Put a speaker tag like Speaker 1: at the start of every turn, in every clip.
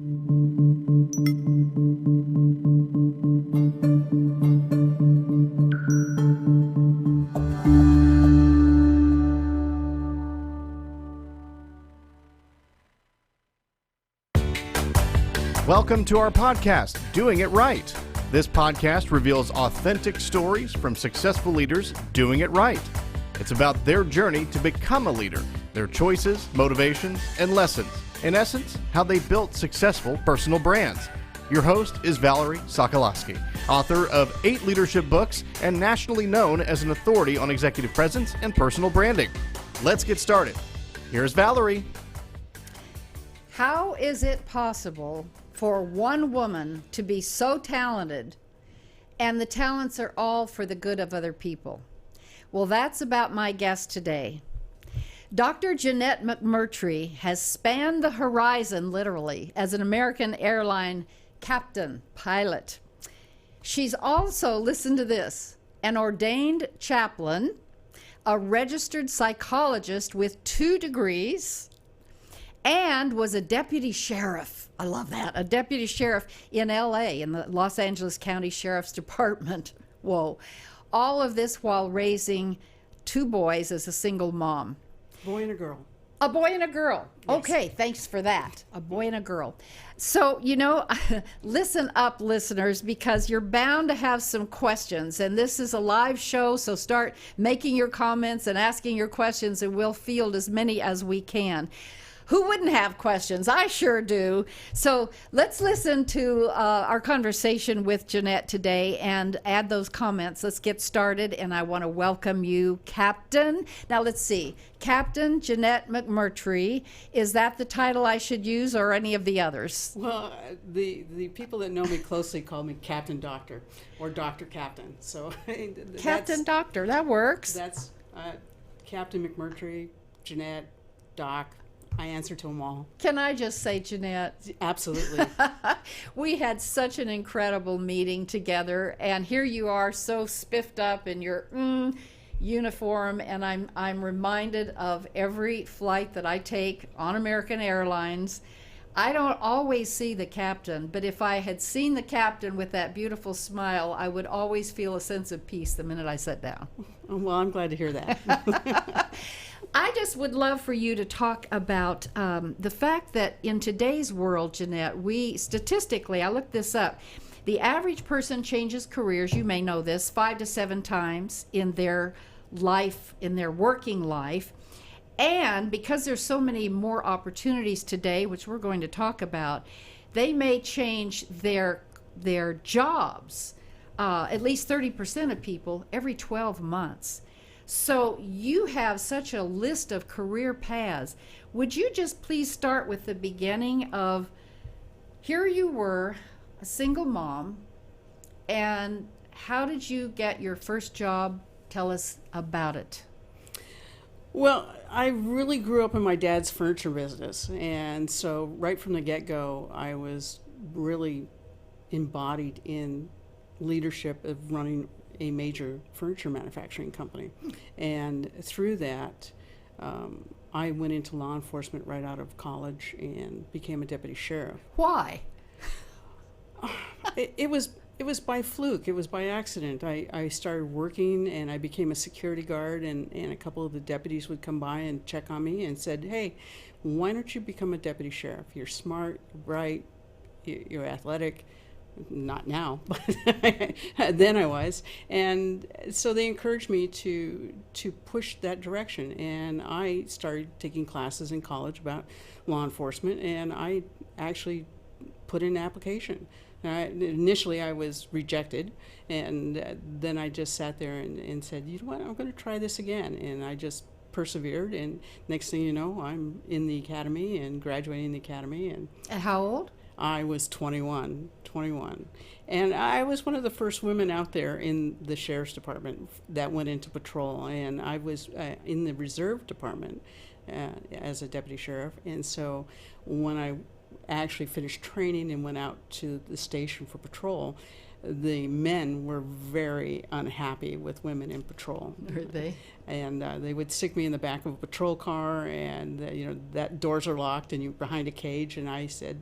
Speaker 1: Welcome to our podcast, Doing It Right. This podcast reveals authentic stories from successful leaders doing it right. It's about their journey to become a leader, their choices, motivations, and lessons. In essence, how they built successful personal brands. Your host is Valerie Sokolowski, author of 8 leadership books and nationally known as an authority on executive presence and personal branding. Let's get started. Here's Valerie.
Speaker 2: How is it possible for one woman to be so talented and the talents are all for the good of other people? Well, that's about my guest today. Dr. Janette McMurtrie has spanned the horizon literally as an American Airline captain, pilot. She's also, listen to this, an ordained chaplain, a registered psychologist with 2 degrees, and was a deputy sheriff. I love that. A deputy sheriff in LA, in the Los Angeles County Sheriff's Department. Whoa. All of this while raising 2 boys as a single mom.
Speaker 3: Boy and a girl.
Speaker 2: A boy and a girl.
Speaker 3: Yes.
Speaker 2: Okay, thanks for that. A boy and a girl. So, listen up, listeners, because you're bound to have some questions. And this is a live show, so start making your comments and asking your questions, and we'll field as many as we can. Who wouldn't have questions? I sure do. So let's listen to our conversation with Janette today and add those comments. Let's get started, and I want to welcome you, Captain. Now let's see. Captain Janette McMurtrie. Is that the title I should use, or any of the others?
Speaker 3: Well, the people that know me closely call me Captain Doctor or Dr. Captain. So
Speaker 2: Captain Doctor, that works.
Speaker 3: That's Captain McMurtrie, Janette, Doc. I answer to them all.
Speaker 2: Can I just say, Janette?
Speaker 3: Absolutely.
Speaker 2: We had such an incredible meeting together, and here you are so spiffed up in your uniform, and I'm reminded of every flight that I take on American Airlines. I don't always see the captain, but if I had seen the captain with that beautiful smile, I would always feel a sense of peace the minute I sat down.
Speaker 3: Well, I'm glad to hear that.
Speaker 2: I just would love for you to talk about the fact that in today's world, Janette, statistically, I looked this up, the average person changes careers, you may know this, 5 to 7 times in their life, in their working life. And because there's so many more opportunities today, which we're going to talk about, they may change their jobs, at least 30% of people, every 12 months. So you have such a list of career paths. Would you just please start with the beginning of, here you were, a single mom, and how did you get your first job? Tell us about it.
Speaker 3: Well, I really grew up in my dad's furniture business, and so right from the get-go, I was really embodied in leadership of running a major furniture manufacturing company. And through that, I went into law enforcement right out of college and became a deputy sheriff.
Speaker 2: Why?
Speaker 3: It was by fluke. It was by accident. I started working and I became a security guard, and a couple of the deputies would come by and check on me and said, hey, why don't you become a deputy sheriff? You're smart, bright, you're athletic. Not now, but then I was. And so they encouraged me to push that direction. And I started taking classes in college about law enforcement, and I actually put in an application. Initially, I was rejected, and then I just sat there and said, you know what, I'm going to try this again. And I just persevered, and next thing you know, I'm in the academy and graduating the academy. And
Speaker 2: how old?
Speaker 3: I was 21. And I was one of the first women out there in the sheriff's department that went into patrol. And I was in the reserve department as a deputy sheriff. And so when I actually finished training and went out to the station for patrol, the men were very unhappy with women in patrol.
Speaker 2: Were they?
Speaker 3: And they would stick me in the back of a patrol car, and that doors are locked and you're behind a cage. And I said,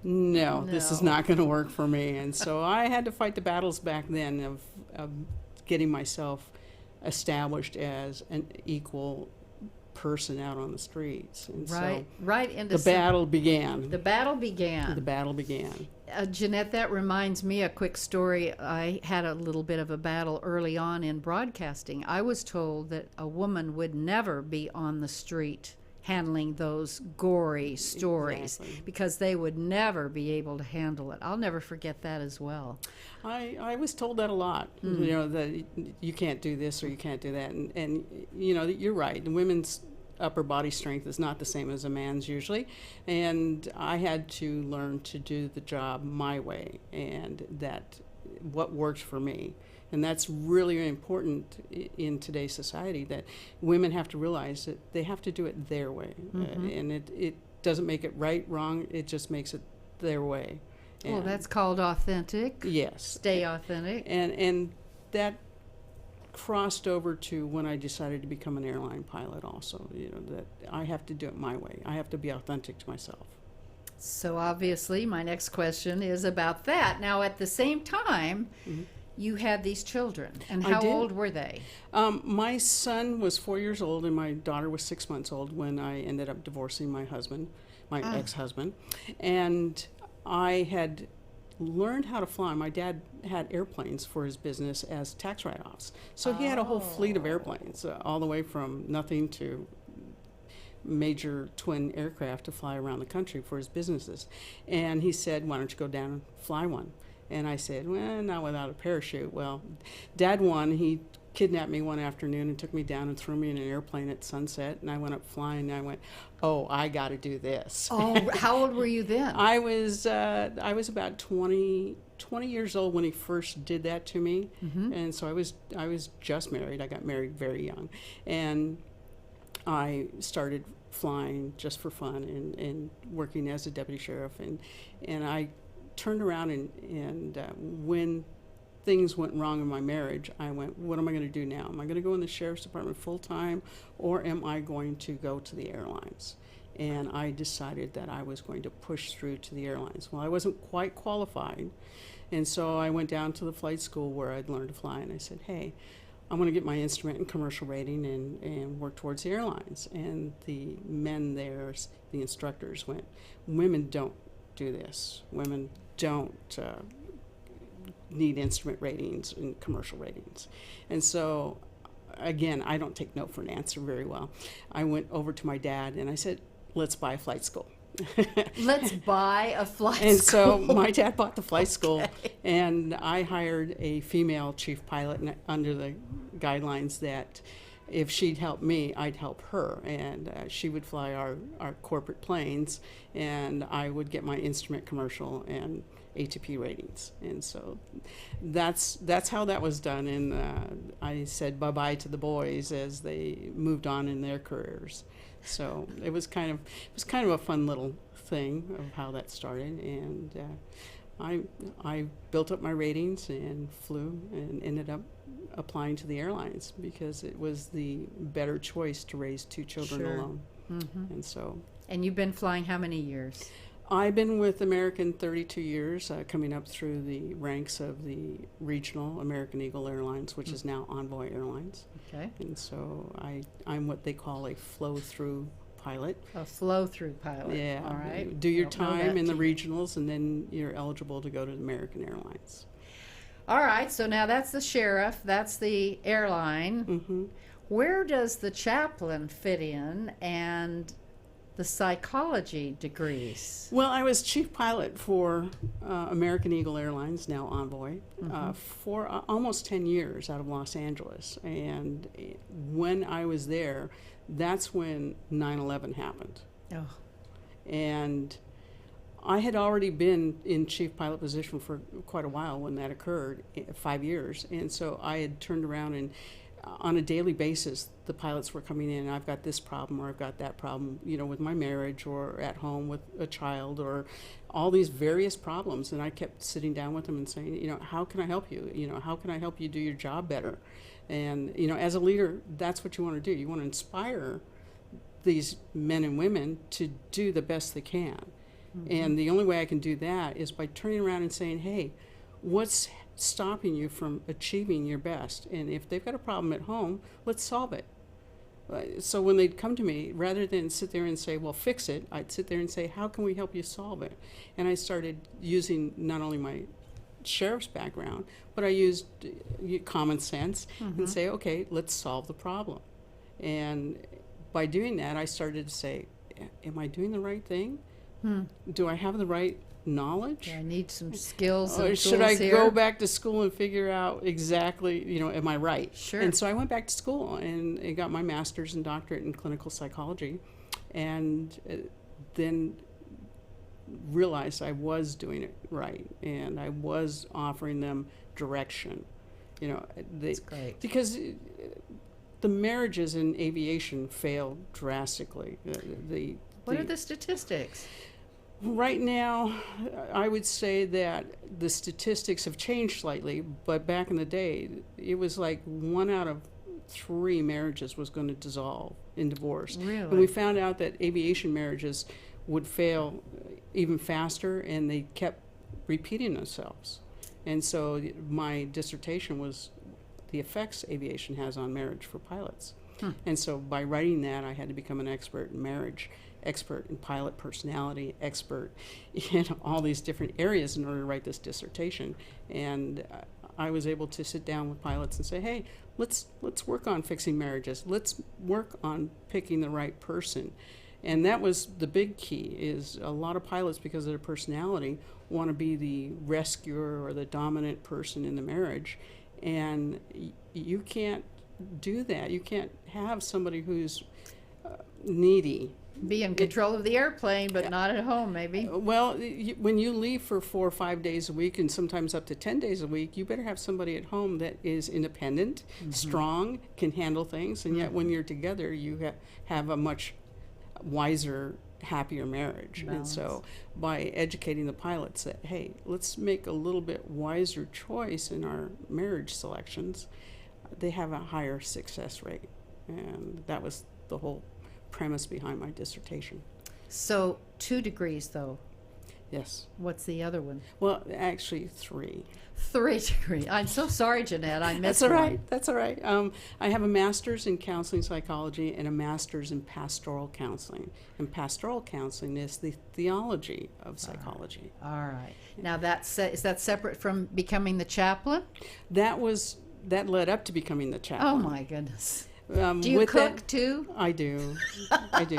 Speaker 3: no, this is
Speaker 2: No.
Speaker 3: not going to work for me. And so I had to fight the battles back then of getting myself established as an equal person out on the streets. And
Speaker 2: Right into
Speaker 3: the battle began.
Speaker 2: the battle began.
Speaker 3: The battle began.
Speaker 2: Janette, that reminds me a quick story. I had a little bit of a battle early on in broadcasting. I was told that a woman would never be on the street handling those gory stories
Speaker 3: Exactly.
Speaker 2: because they would never be able to handle it. I'll never forget that as well.
Speaker 3: I was told that a lot, you know, that you can't do this or you can't do that. And you know, you're right. The women's upper body strength is not the same as a man's usually. And I had to learn to do the job my way and that what worked for me. And that's really important in today's society, that women have to realize that they have to do it their way. And it doesn't make it right, wrong, it just makes it their way.
Speaker 2: Well,
Speaker 3: And
Speaker 2: that's called authentic.
Speaker 3: yes.
Speaker 2: Stay authentic.
Speaker 3: And that crossed over to when I decided to become an airline pilot also, you know, that I have to do it my way. I have to be authentic to myself.
Speaker 2: So obviously, my next question is about that. Now, at the same time, you had these children, and
Speaker 3: I
Speaker 2: how
Speaker 3: did.
Speaker 2: old were they?
Speaker 3: My son was 4 years old and my daughter was 6 months old when I ended up divorcing my husband, my ex-husband. And I had learned how to fly. My dad had airplanes for his business as tax write-offs. So he had a whole fleet of airplanes, all the way from nothing to major twin aircraft to fly around the country for his businesses. And he said, why don't you go down and fly one? And I said, well, not without a parachute. Well, Dad won. He kidnapped me one afternoon and took me down and threw me in an airplane at sunset. And I went up flying and I went, oh, I got to do this.
Speaker 2: Oh, how old were you then?
Speaker 3: I was about 20 years old when he first did that to me. And so I was just married. I got married very young. And I started flying just for fun and working as a deputy sheriff. And I turned around and when things went wrong in my marriage, I went, what am I going to do now? Am I going to go in the sheriff's department full time, or am I going to go to the airlines? And I decided that I was going to push through to the airlines. Well, I wasn't quite qualified, and so I went down to the flight school where I'd learned to fly, and I said, hey, I'm going to get my instrument and commercial rating and work towards the airlines. And the men there, the instructors, went, women don't do this. Women don't need instrument ratings and commercial ratings. And so, again, I don't take no for an answer very well. I went over to my dad and I said, let's buy a flight school.
Speaker 2: Let's buy a flight
Speaker 3: And
Speaker 2: school.
Speaker 3: so my dad bought the flight school, and I hired a female chief pilot under the guidelines that if she'd help me, I'd help her. And she would fly our corporate planes, and I would get my instrument, commercial, and ATP ratings. And so that's how that was done. And I said bye-bye to the boys as they moved on in their careers. So it was kind of a fun little thing of how that started. And I built up my ratings and flew and ended up applying to the airlines because it was the better choice to raise two children
Speaker 2: Sure.
Speaker 3: alone. And so
Speaker 2: And you've been flying how many years?
Speaker 3: I've been with American 32 years, coming up through the ranks of the regional American Eagle Airlines, which is now Envoy Airlines.
Speaker 2: Okay.
Speaker 3: And so I'm what they call a flow-through pilot.
Speaker 2: A flow-through pilot.
Speaker 3: Yeah.
Speaker 2: All right.
Speaker 3: You do your
Speaker 2: Don't know
Speaker 3: time
Speaker 2: that
Speaker 3: in the
Speaker 2: too.
Speaker 3: regionals, and then you're eligible to go to the American Airlines.
Speaker 2: All right. So now that's the sheriff. That's the airline. Where does the chaplain fit in, and the psychology degrees?
Speaker 3: Well, I was chief pilot for American Eagle Airlines, now Envoy, for almost 10 years out of Los Angeles. And when I was there, that's when 9/11 happened.
Speaker 2: Oh.
Speaker 3: And I had already been in chief pilot position for quite a while when that occurred, 5 years. And so I had turned around and on a daily basis, the pilots were coming in, I've got this problem or I've got that problem, you know, with my marriage or at home with a child or all these various problems. And I kept sitting down with them and saying, you know, how can I help you? You know, how can I help you do your job better? And, you know, as a leader, that's what you want to do. You want to inspire these men and women to do the best they can. And the only way I can do that is by turning around and saying, hey, what's stopping you from achieving your best? And if they've got a problem at home, let's solve it. So when they'd come to me, rather than sit there and say, well, fix it, I'd sit there and say, how can we help you solve it? And I started using not only my sheriff's background, but I used common sense and say, okay, let's solve the problem. And by doing that, I started to say, am I doing the right thing? Do I have the right knowledge?
Speaker 2: I need some skills
Speaker 3: Or
Speaker 2: and
Speaker 3: should I
Speaker 2: tools
Speaker 3: go
Speaker 2: here.
Speaker 3: back to school and figure out exactly, am I right?
Speaker 2: Sure.
Speaker 3: And so I went back to school and I got my master's and doctorate in clinical psychology, and then realized I was doing it right, and I was offering them direction.
Speaker 2: That's great.
Speaker 3: Because the marriages in aviation failed drastically.
Speaker 2: What are the statistics?
Speaker 3: Right now, I would say that the statistics have changed slightly, but back in the day, it was like 1 out of 3 marriages was going to dissolve in divorce.
Speaker 2: Really?
Speaker 3: And we found out that aviation marriages would fail even faster, and they kept repeating themselves. And so my dissertation was the effects aviation has on marriage for pilots. And so by writing that, I had to become an expert in marriage, expert in pilot personality, expert in all these different areas in order to write this dissertation. And I was able to sit down with pilots and say, hey, let's work on fixing marriages. Let's work on picking the right person. And that was the big key, is a lot of pilots, because of their personality, want to be the rescuer or the dominant person in the marriage. And you can't do that. You can't have somebody who's needy.
Speaker 2: Be in control of the airplane, but not at home, maybe.
Speaker 3: Well, when you leave for 4 or 5 days a week, and sometimes up to 10 days a week, you better have somebody at home that is independent, strong, can handle things. And yet when you're together, you have a much wiser, happier marriage.
Speaker 2: Balance.
Speaker 3: And so by educating the pilots that, hey, let's make a little bit wiser choice in our marriage selections, they have a higher success rate. And that was the whole premise behind my dissertation.
Speaker 2: So 2 degrees, though.
Speaker 3: Yes.
Speaker 2: What's the other one?
Speaker 3: Well, actually 3.
Speaker 2: 3 degrees. I'm so sorry, Janette. I missed
Speaker 3: That's all
Speaker 2: one.
Speaker 3: right. That's all right. I have a master's in counseling psychology and a master's in pastoral counseling. And pastoral counseling is the theology of psychology.
Speaker 2: All right. Now, is that separate from becoming the chaplain?
Speaker 3: That led up to becoming the chaplain.
Speaker 2: Oh, my goodness.
Speaker 3: Do
Speaker 2: Do you cook, too?
Speaker 3: I do. I do.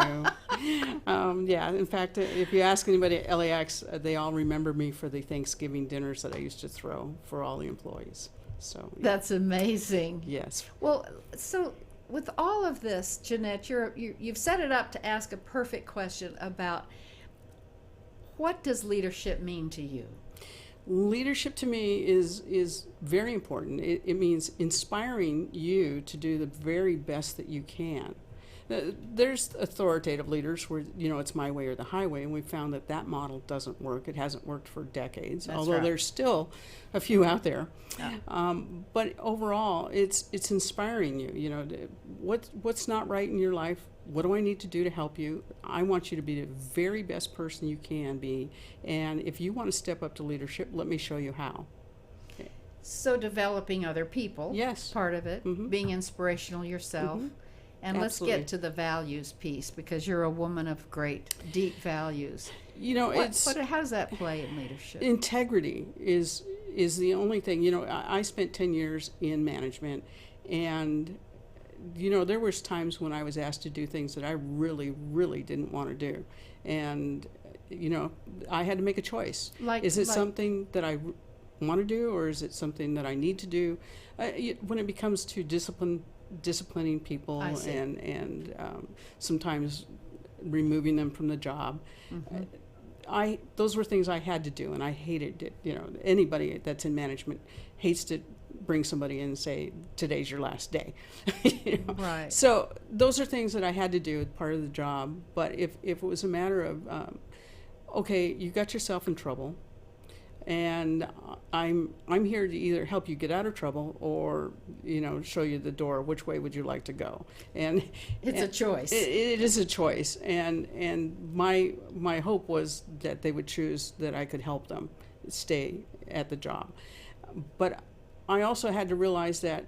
Speaker 3: Yeah, in fact, if you ask anybody at LAX, they all remember me for the Thanksgiving dinners that I used to throw for all the employees. So yeah.
Speaker 2: That's amazing.
Speaker 3: Yes.
Speaker 2: Well, so with all of this, Janette, you've set it up to ask a perfect question about what does leadership mean to you?
Speaker 3: Leadership to me is very important. It means inspiring you to do the very best that you can. There's authoritative leaders where, it's my way or the highway, and we found that model doesn't work. It hasn't worked for decades,
Speaker 2: That's
Speaker 3: although
Speaker 2: right.
Speaker 3: there's still a few out there.
Speaker 2: Yeah.
Speaker 3: But overall, it's inspiring you. What's not right in your life? What do I need to do to help you? I want you to be the very best person you can be. And if you want to step up to leadership, let me show you how.
Speaker 2: So developing other people,
Speaker 3: Yes.
Speaker 2: part of it,
Speaker 3: Mhm.
Speaker 2: being inspirational yourself.
Speaker 3: Mhm.
Speaker 2: And let's
Speaker 3: Absolutely.
Speaker 2: get to the values piece, because you're a woman of great, deep values. How does that play in leadership?
Speaker 3: Integrity is the only thing. I spent 10 years in management, and there was times when I was asked to do things that I really, really didn't want to do. And, I had to make a choice. Is it something that I want to do, or is it something that I need to do? When it becomes to disciplining people
Speaker 2: I see.
Speaker 3: and sometimes removing them from the job, those were things I had to do, and I hated it. Anybody that's in management hates to bring somebody in and say, today's your last day.
Speaker 2: Right.
Speaker 3: So those are things that I had to do, part of the job. But if it was a matter of, okay, you got yourself in trouble, And I'm here to either help you get out of trouble or, show you the door. Which way would you like to go? And
Speaker 2: It's a choice.
Speaker 3: It is a choice. And my hope was that they would choose that I could help them stay at the job. But I also had to realize that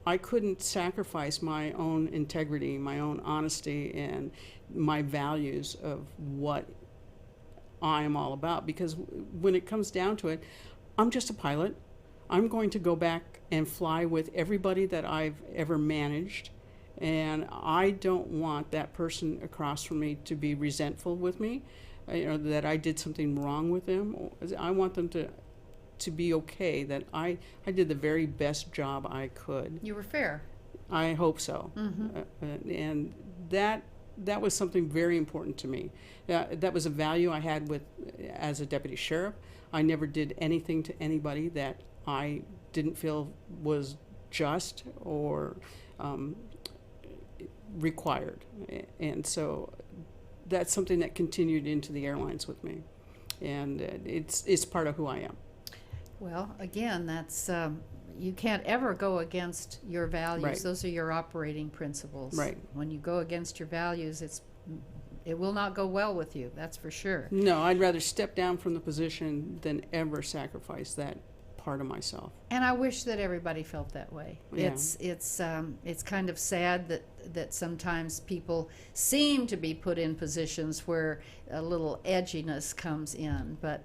Speaker 3: I couldn't sacrifice my own integrity, my own honesty, and my values of what I'm all about, because when it comes down to it, I'm just a pilot. I'm going to go back and fly with everybody that I've ever managed, and I don't want that person across from me to be resentful with me, that I did something wrong with them. I want them to be okay that I did the very best job I could.
Speaker 2: You were fair.
Speaker 3: I hope so. And that was something very important to me. That was a value I had as a deputy sheriff. I never did anything to anybody that I didn't feel was just or required. And so that's something that continued into the airlines with me. And it's part of who I am.
Speaker 2: Well, again, that's you can't ever go against your values.
Speaker 3: Right.
Speaker 2: Those are your operating principles.
Speaker 3: Right.
Speaker 2: When you go against your values, it will not go well with you. That's for sure.
Speaker 3: No, I'd rather step down from the position than ever sacrifice that part of myself.
Speaker 2: And I wish that everybody felt that way.
Speaker 3: Yeah.
Speaker 2: It's kind of sad that sometimes people seem to be put in positions where a little edginess comes in, but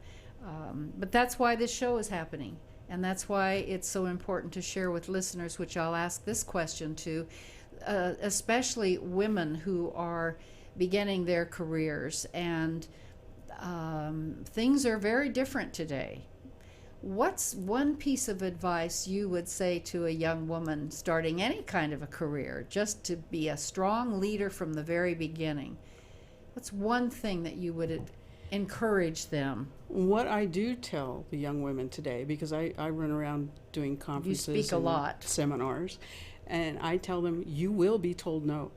Speaker 2: that's why this show is happening, and that's why it's so important to share with listeners, which I'll ask this question to, especially women who are beginning their careers, and things are very different today. What's one piece of advice you would say to a young woman starting any kind of a career, just to be a strong leader from the very beginning? What's one thing that you would encourage them?
Speaker 3: What I do tell the young women today, because I run around doing conferences,
Speaker 2: you speak a
Speaker 3: and
Speaker 2: lot,
Speaker 3: seminars, and I tell them, you will be told no.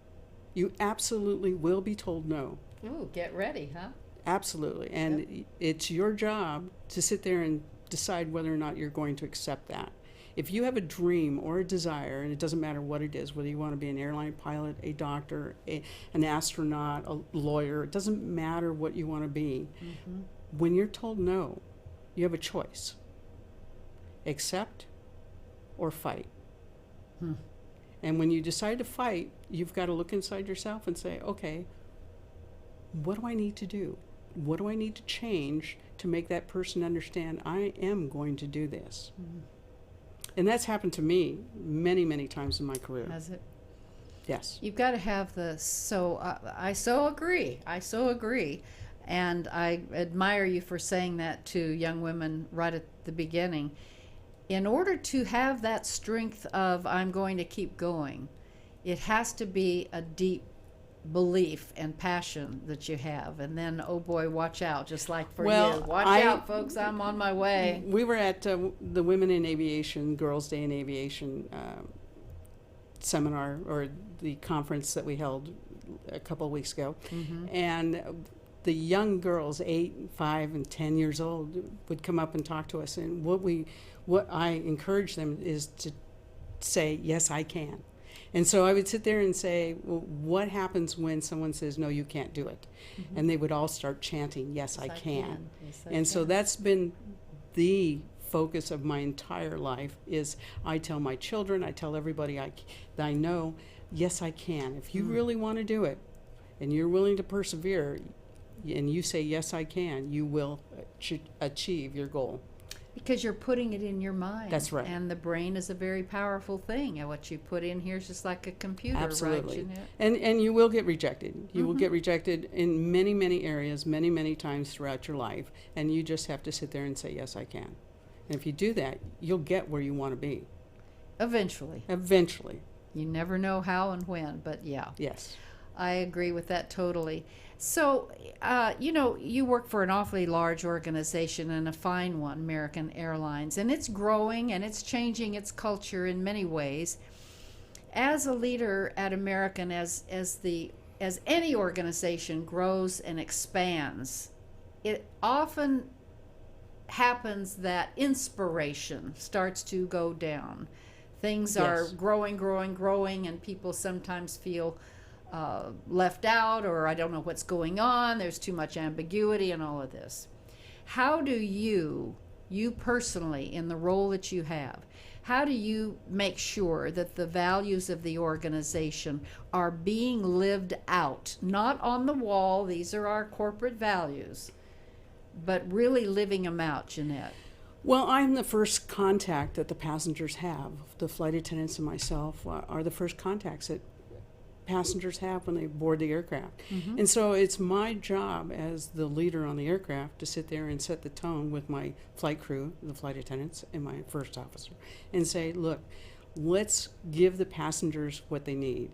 Speaker 3: You absolutely will be told no.
Speaker 2: Ooh, get ready, huh?
Speaker 3: Absolutely. And
Speaker 2: Yep.
Speaker 3: It's your job to sit there and decide whether or not you're going to accept that. If you have a dream or a desire, and it doesn't matter what it is, whether you want to be an airline pilot, a doctor, an astronaut, a lawyer, it doesn't matter what you want to be.
Speaker 2: Mm-hmm.
Speaker 3: When you're told no, you have a choice. Accept or fight. And when you decide to fight, you've got to look inside yourself and say, okay, what do I need to do? What do I need to change to make that person understand I am going to do this? And that's happened to me many, many times in my career.
Speaker 2: Has it?
Speaker 3: Yes.
Speaker 2: You've got to have I so agree. And I admire you for saying that to young women right at the beginning. In order to have that strength of I'm going to keep going, it has to be a deep belief and passion that you have. And then, oh boy, watch out, just like for you. Watch out, folks, I'm on my way.
Speaker 3: We were at the Women in Aviation, Girls' Day in Aviation seminar, or the conference that we held a couple of weeks ago.
Speaker 2: Mm-hmm.
Speaker 3: And the young girls, 8, 5, and 10 years old, would come up and talk to us. And what I encourage them is to say, yes, I can. And so I would sit there and say, well, what happens when someone says, no, you can't do it?
Speaker 2: Mm-hmm.
Speaker 3: And they would all start chanting, yes, I can.
Speaker 2: Yes, I
Speaker 3: And so
Speaker 2: can.
Speaker 3: that's been the focus of my entire life. Is I tell my children, I tell everybody that I know, yes, I can. If you really want to do it and you're willing to persevere and you say, yes, I can, you will achieve your goal.
Speaker 2: Because you're putting it in your mind.
Speaker 3: That's right.
Speaker 2: And the brain is a very powerful thing. And what you put in here is just like a computer,
Speaker 3: Absolutely.
Speaker 2: right, Janette?
Speaker 3: And you will get rejected. You will get rejected in many, many areas, many, many times throughout your life. And you just have to sit there and say, yes, I can. And if you do that, you'll get where you want to be.
Speaker 2: Eventually.
Speaker 3: Eventually.
Speaker 2: You never know how and when, but yeah.
Speaker 3: Yes.
Speaker 2: I agree with that totally. So, you work for an awfully large organization and a fine one, American Airlines, and it's growing and it's changing its culture in many ways. As a leader at American, as any organization grows and expands, it often happens that inspiration starts to go down. Things are growing, and people sometimes feel left out, or I don't know what's going on, there's too much ambiguity and all of this. How do you personally, in the role that you have, how do you make sure that the values of the organization are being lived out, not on the wall, these are our corporate values, but really living them out, Janette?
Speaker 3: Well, I'm the first contact that the passengers have. The flight attendants and myself are the first contacts that passengers have when they board the aircraft. Mm-hmm. And so it's my job as the leader on the aircraft to sit there and set the tone with my flight crew, the flight attendants, and my first officer, and say, look, let's give the passengers what they need.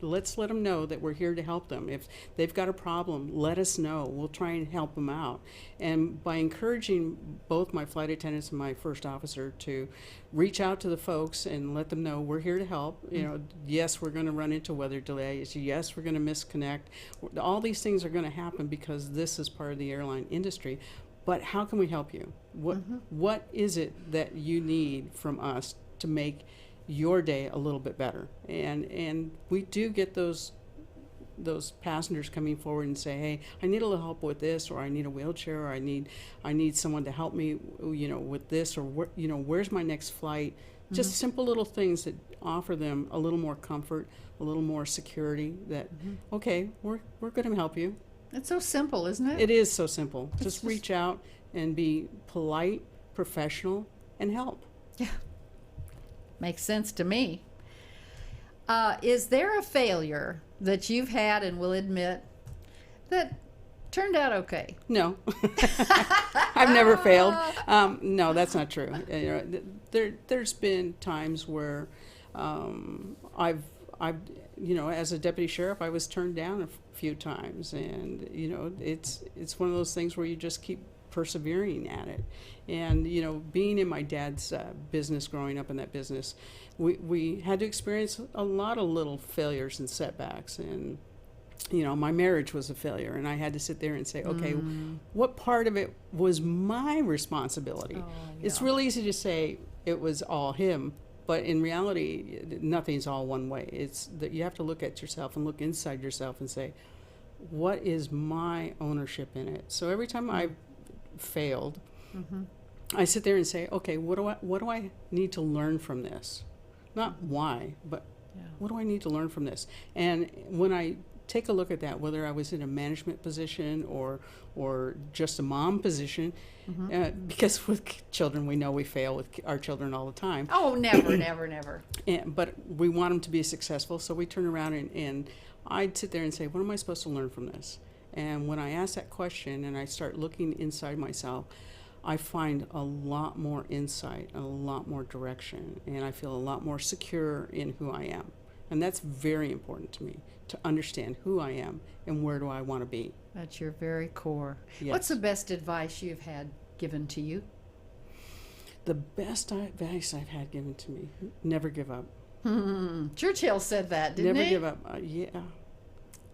Speaker 3: Let's let them know that we're here to help them. If they've got a problem, let us know. We'll try and help them out. And by encouraging both my flight attendants and my first officer to reach out to the folks and let them know we're here to help. You know, yes, we're going to run into weather delays. Yes, we're going to misconnect. All these things are going to happen because this is part of the airline industry. But how can we help you? What is it that you need from us to make your day a little bit better? And we do get those passengers coming forward and say, hey, I need a little help with this, or I need a wheelchair, or I need someone to help me, with this, or where's my next flight? Mm-hmm. Just simple little things that offer them a little more comfort, a little more security that, okay, we're going to help you.
Speaker 2: It's so simple, isn't it?
Speaker 3: It is so simple. Just reach out and be polite, professional, and help.
Speaker 2: Yeah. Makes sense to me. Is there a failure that you've had and will admit that turned out okay?
Speaker 3: No. I've never failed. No, that's not true. There's been times where I've as a deputy sheriff, I was turned down a few times, and it's one of those things where you just keep persevering at it. And being in my dad's business, growing up in that business, we had to experience a lot of little failures and setbacks. And my marriage was a failure, and I had to sit there and say, okay, what part of it was my responsibility? Oh, yeah. It's real easy to say it was all him, but in reality, nothing's all one way. It's that you have to look at yourself and look inside yourself and say, what is my ownership in it? So every time I failed, I sit there and say, okay, what do I need to learn from this? Not why, but what do I need to learn from this? And when I take a look at that, whether I was in a management position or just a mom position, because with children, we know we fail with our children all the time.
Speaker 2: Oh, never, never.
Speaker 3: But we want them to be successful, so we turn around and I'd sit there and say, what am I supposed to learn from this? And when I ask that question and I start looking inside myself, I find a lot more insight and a lot more direction, and I feel a lot more secure in who I am. And that's very important to me, to understand who I am and where do I want to be.
Speaker 2: That's your very core.
Speaker 3: Yes.
Speaker 2: What's the best advice you've had given to you?
Speaker 3: The best advice I've had given to me, never give up.
Speaker 2: Churchill said that, didn't he?
Speaker 3: Never give up, yeah.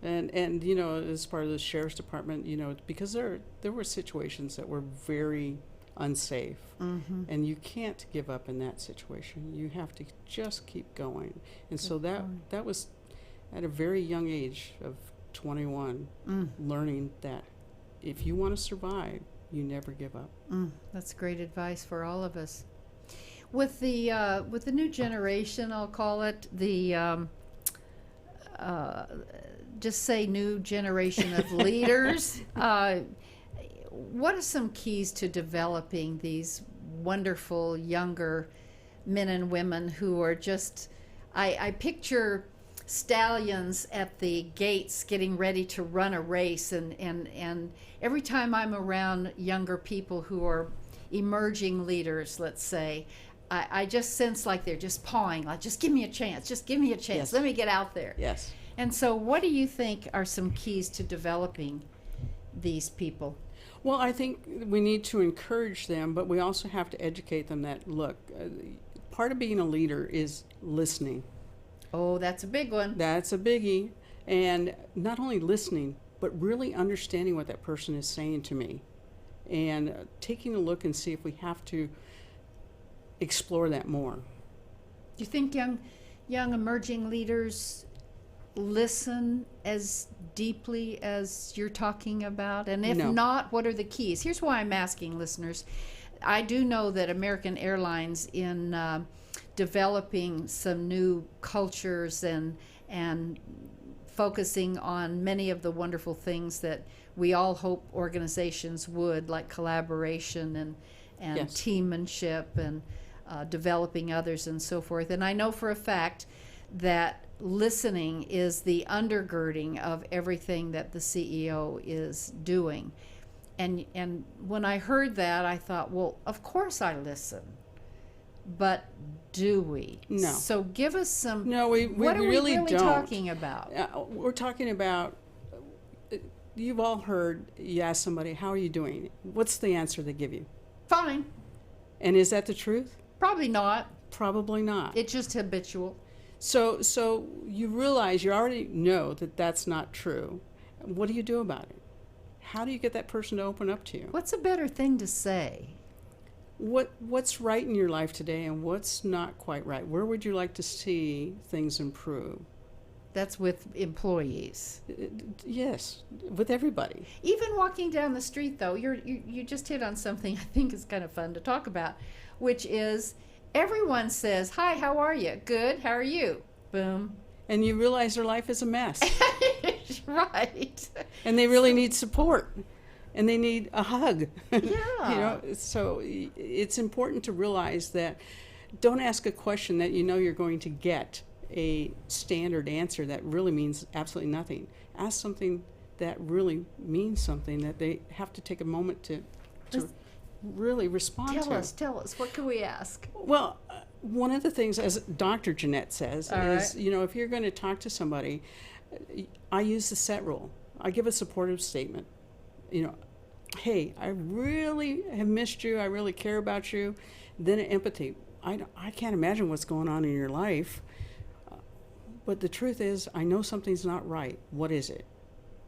Speaker 3: And as part of the sheriff's department, because there were situations that were very unsafe, and you can't give up in that situation. You have to just keep going. And so that was at a very young age of 21, learning that if you want to survive, you never give up.
Speaker 2: That's great advice for all of us. With the new generation, I'll call it, the just say new generation of leaders. What are some keys to developing these wonderful younger men and women who are just, I picture stallions at the gates getting ready to run a race, and every time I'm around younger people who are emerging leaders, let's say, I just sense like they're just pawing, like, just give me a chance,
Speaker 3: Yes.
Speaker 2: Let me get out there.
Speaker 3: Yes.
Speaker 2: And so what do you think are some keys to developing these people?
Speaker 3: Well, I think we need to encourage them, but we also have to educate them that, look, part of being a leader is listening.
Speaker 2: Oh, that's a big one.
Speaker 3: That's a biggie. And not only listening, but really understanding what that person is saying to me. and taking a look and see if we have to explore that more.
Speaker 2: Do you think young emerging leaders listen as deeply as you're talking about? And if
Speaker 3: No.
Speaker 2: not, what are the keys? Here's why I'm asking, listeners. I do know that American Airlines, in developing some new cultures and focusing on many of the wonderful things that we all hope organizations would, like collaboration and
Speaker 3: Yes.
Speaker 2: teammanship and developing others and so forth. And I know for a fact that listening is the undergirding of everything that the CEO is doing. And when I heard that, I thought, well, of course I listen. But do we?
Speaker 3: No.
Speaker 2: So give us some.
Speaker 3: No, we
Speaker 2: what are
Speaker 3: really
Speaker 2: we really
Speaker 3: don't.
Speaker 2: talking about?
Speaker 3: We're talking about, you've all heard, you ask somebody, how are you doing? What's the answer they give you?
Speaker 2: Fine.
Speaker 3: And is that the truth?
Speaker 2: Probably not.
Speaker 3: Probably not.
Speaker 2: It's just habitual.
Speaker 3: So you realize, you already know that that's not true. What do you do about it? How do you get that person to open up to you?
Speaker 2: What's a better thing to say?
Speaker 3: What's right in your life today and what's not quite right? Where would you like to see things improve?
Speaker 2: That's with employees.
Speaker 3: Yes, with everybody.
Speaker 2: Even walking down the street, though, you just hit on something I think is kind of fun to talk about, which is everyone says, "Hi, how are you? Good. How are you?" Boom.
Speaker 3: And you realize their life is a mess.
Speaker 2: Right.
Speaker 3: And they really need support. And they need a hug.
Speaker 2: Yeah.
Speaker 3: So it's important to realize that don't ask a question that you know you're going to get a standard answer that really means absolutely nothing. Ask something that really means something, that they have to take a moment to really respond to.
Speaker 2: Tell us, what can we ask?
Speaker 3: Well, one of the things, as Dr. Janette says,
Speaker 2: All
Speaker 3: is,
Speaker 2: right.
Speaker 3: if you're going to talk to somebody, I use the SET rule. I give a supportive statement. Hey, I really have missed you. I really care about you. Then empathy. I can't imagine what's going on in your life. But the truth is, I know something's not right. What is it?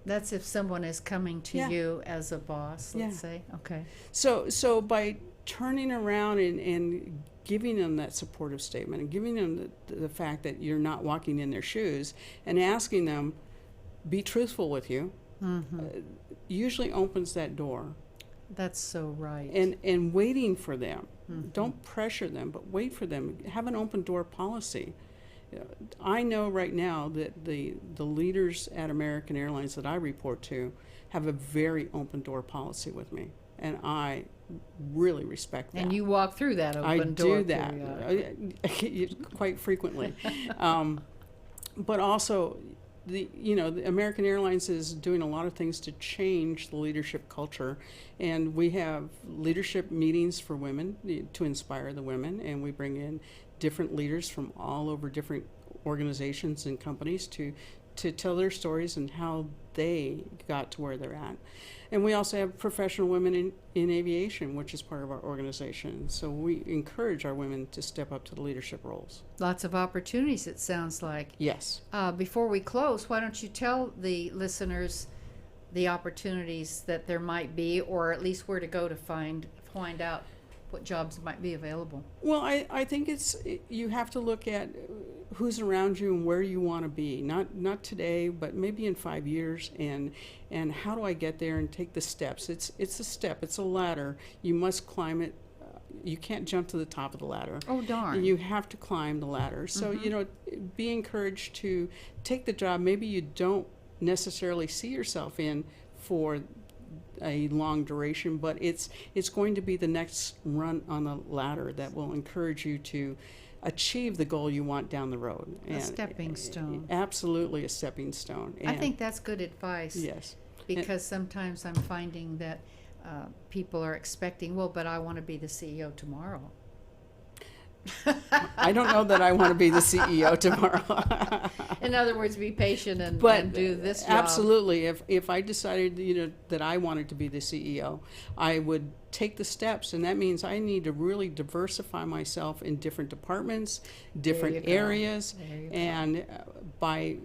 Speaker 2: That's if someone is coming to
Speaker 3: Yeah.
Speaker 2: you as a boss, let's
Speaker 3: Yeah.
Speaker 2: say. Okay.
Speaker 3: So by turning around and giving them that supportive statement and giving them the fact that you're not walking in their shoes and asking them, be truthful with you, usually opens that door.
Speaker 2: That's so right.
Speaker 3: And waiting for them. Don't pressure them, but wait for them. Have an open door policy. I know right now that the leaders at American Airlines that I report to have a very open door policy with me, and I really respect that.
Speaker 2: And you walk through that open
Speaker 3: I
Speaker 2: door.
Speaker 3: do that quite frequently. But also, the American Airlines is doing a lot of things to change the leadership culture, and we have leadership meetings for women to inspire the women, and we bring in different leaders from all over different organizations and companies to tell their stories and how they got to where they're at. And we also have professional women in aviation, which is part of our organization. So we encourage our women to step up to the leadership roles.
Speaker 2: Lots of opportunities, it sounds like.
Speaker 3: Yes.
Speaker 2: Before we close, why don't you tell the listeners the opportunities that there might be, or at least where to go to find out what jobs might be available?
Speaker 3: Well, I think you have to look at who's around you and where you want to be. Not today, but maybe in 5 years. And how do I get there and take the steps? It's a step. It's a ladder. You must climb it. You can't jump to the top of the ladder.
Speaker 2: Oh, darn.
Speaker 3: You have to climb the ladder. So, be encouraged to take the job. Maybe you don't necessarily see yourself in for a long duration, but it's going to be the next run on the ladder that will encourage you to achieve the goal you want down the road.
Speaker 2: A stepping stone.
Speaker 3: Absolutely a stepping stone.
Speaker 2: I think that's good advice.
Speaker 3: Yes.
Speaker 2: Because sometimes I'm finding that people are expecting, well, but I want to be the CEO tomorrow.
Speaker 3: I don't know that I want to be the CEO tomorrow.
Speaker 2: In other words, be patient and do this job.
Speaker 3: Absolutely. If I decided, that I wanted to be the CEO, I would take the steps, and that means I need to really diversify myself in different departments, different areas, and by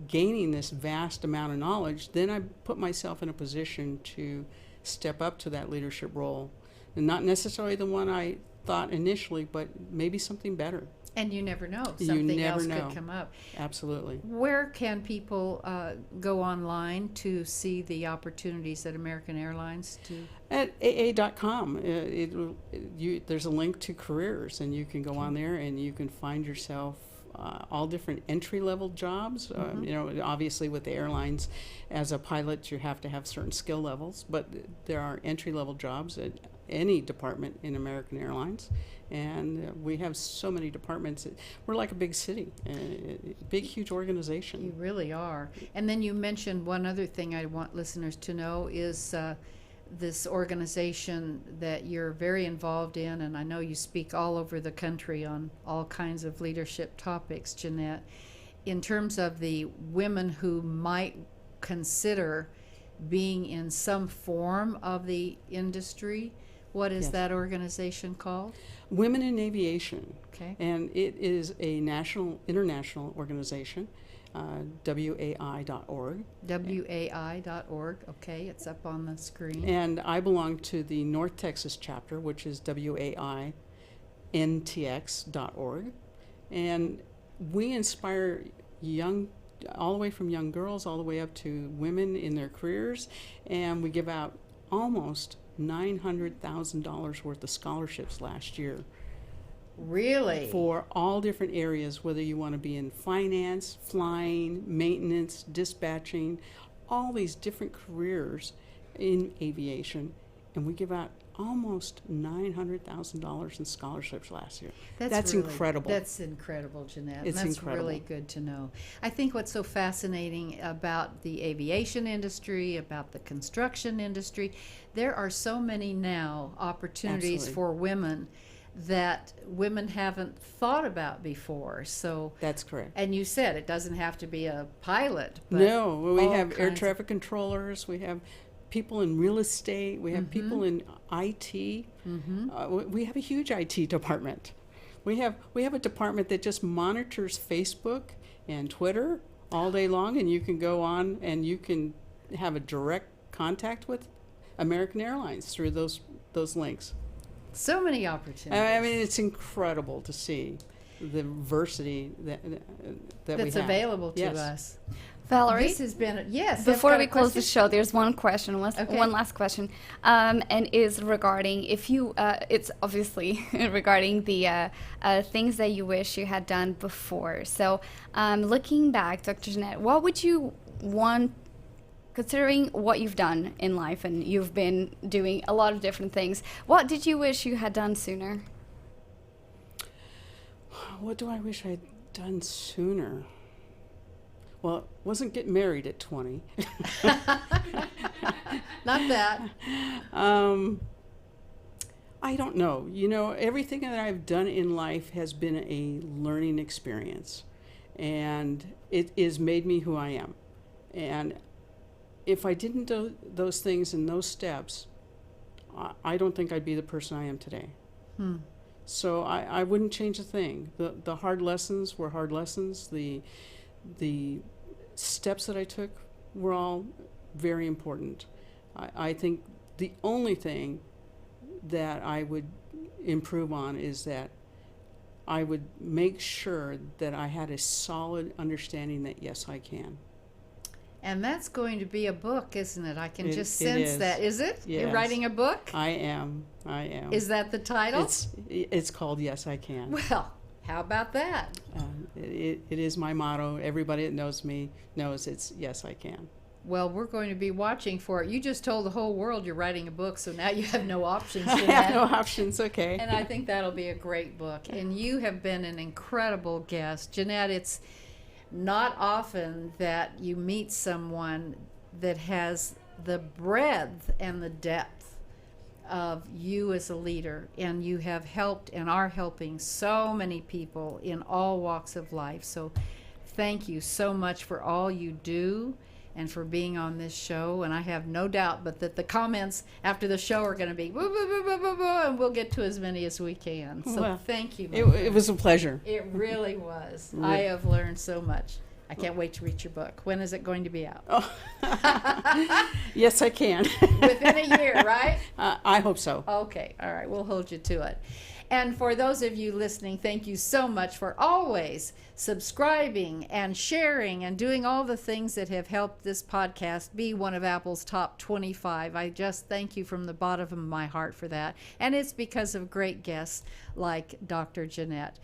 Speaker 3: gaining this vast amount of knowledge, then I put myself in a position to step up to that leadership role. And not necessarily the one I thought initially, but maybe something better.
Speaker 2: And you never know.
Speaker 3: You
Speaker 2: Something
Speaker 3: never
Speaker 2: else
Speaker 3: know.
Speaker 2: could come up.
Speaker 3: Absolutely.
Speaker 2: Where can people go online to see the opportunities at American Airlines?
Speaker 3: At AA.com, there's a link to careers, and you can go on there and you can find yourself all different entry-level jobs. Obviously with the airlines, as a pilot, you have to have certain skill levels, but there are entry-level jobs at any department in American Airlines. And we have so many departments. We're like a big city, a big, huge organization.
Speaker 2: You really are. And then you mentioned one other thing I want listeners to know is this organization that you're very involved in, and I know you speak all over the country on all kinds of leadership topics, Janette. In terms of the women who might consider being in some form of the industry, what is that organization called?
Speaker 3: Women in Aviation.
Speaker 2: Okay.
Speaker 3: And it is a international organization, WAI.org.
Speaker 2: WAI.org. Okay, it's up on the screen.
Speaker 3: And I belong to the North Texas chapter, which is WAINTX.org. And we inspire all the way from young girls all the way up to women in their careers. And we give out almost $900,000 worth of scholarships last year.
Speaker 2: Really?
Speaker 3: For all different areas, whether you want to be in finance, flying, maintenance, dispatching, all these different careers in aviation. And we give out almost $900,000 in scholarships last year. That's really incredible.
Speaker 2: That's incredible, Janette.
Speaker 3: It's
Speaker 2: that's
Speaker 3: incredible.
Speaker 2: Really good to know. I think what's so fascinating about the aviation industry, about the construction industry, there are so many now opportunities
Speaker 3: Absolutely.
Speaker 2: for women that women haven't thought about before. So
Speaker 3: That's correct.
Speaker 2: And you said it doesn't have to be a pilot. But
Speaker 3: No, we
Speaker 2: all
Speaker 3: have air
Speaker 2: kinds
Speaker 3: traffic controllers, we have people in real estate, we have people in IT. We have a huge IT department. We have a department that just monitors Facebook and Twitter all day long, and you can go on and you can have a direct contact with American Airlines through those links.
Speaker 2: So many opportunities.
Speaker 3: I mean, it's incredible to see the diversity that we have.
Speaker 2: That's available to
Speaker 3: Yes.
Speaker 2: us.
Speaker 4: Valerie,
Speaker 2: This has been, yes.
Speaker 4: before
Speaker 2: I've got
Speaker 4: we
Speaker 2: a
Speaker 4: close the
Speaker 2: question.
Speaker 4: show, there's one question, one last question, and is regarding if you, it's obviously regarding the things that you wish you had done before. So looking back, Dr. Janette, what would you want, considering what you've done in life and you've been doing a lot of different things, what did you wish you had done sooner?
Speaker 3: What do I wish I'd done sooner? Well, wasn't getting married at 20.
Speaker 2: Not that.
Speaker 3: I don't know. You know, everything that I've done in life has been a learning experience, and it has made me who I am. And if I didn't do those things and those steps, I don't think I'd be the person I am today. So I wouldn't change a thing. The hard lessons were hard lessons. The steps that I took were all very important. I think the only thing that I would improve on is that I would make sure that I had a solid understanding that yes, I can.
Speaker 2: And that's going to be a book, isn't it? I can just
Speaker 3: It
Speaker 2: sense
Speaker 3: is.
Speaker 2: that. Is it?
Speaker 3: Yes.
Speaker 2: You're writing a book?
Speaker 3: I am.
Speaker 2: Is that the title?
Speaker 3: It's called Yes, I Can.
Speaker 2: Well, how about that?
Speaker 3: It is my motto. Everybody that knows me knows it's Yes, I Can.
Speaker 2: Well, we're going to be watching for it. You just told the whole world you're writing a book, so now you have no options.
Speaker 3: I have no options, okay.
Speaker 2: And I think that'll be a great book. And you have been an incredible guest. Janette, it's not often that you meet someone that has the breadth and the depth of you as a leader, and you have helped and are helping so many people in all walks of life. So thank you so much for all you do and for being on this show. And I have no doubt but that the comments after the show are going to be boo, boo, boo, boo, boo, boo, and we'll get to as many as we can. So
Speaker 3: Well,
Speaker 2: thank you.
Speaker 3: It was a pleasure.
Speaker 2: It really was. I have learned so much. I can't wait to read your book. When is it going to be out?
Speaker 3: Oh. Yes, I can.
Speaker 2: Within a year, right?
Speaker 3: I hope so.
Speaker 2: Okay, all right, we'll hold you to it. And for those of you listening, thank you so much for always subscribing and sharing and doing all the things that have helped this podcast be one of Apple's top 25. I just thank you from the bottom of my heart for that. And it's because of great guests like Dr. Janette.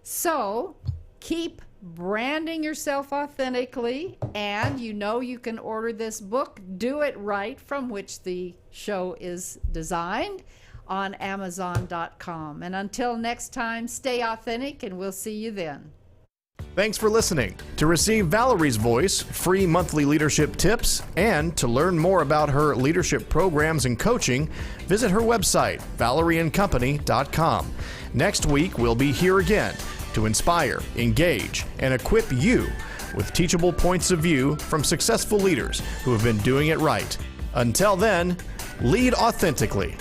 Speaker 2: So keep branding yourself authentically, and you can order this book, Do It Right, from which the show is designed, on Amazon.com. And until next time, stay authentic, and we'll see you then.
Speaker 1: Thanks for listening. To receive Valerie's voice, free monthly leadership tips, and to learn more about her leadership programs and coaching, visit her website, valerieandcompany.com. Next week, we'll be here again to inspire, engage, and equip you with teachable points of view from successful leaders who have been doing it right. Until then, lead authentically.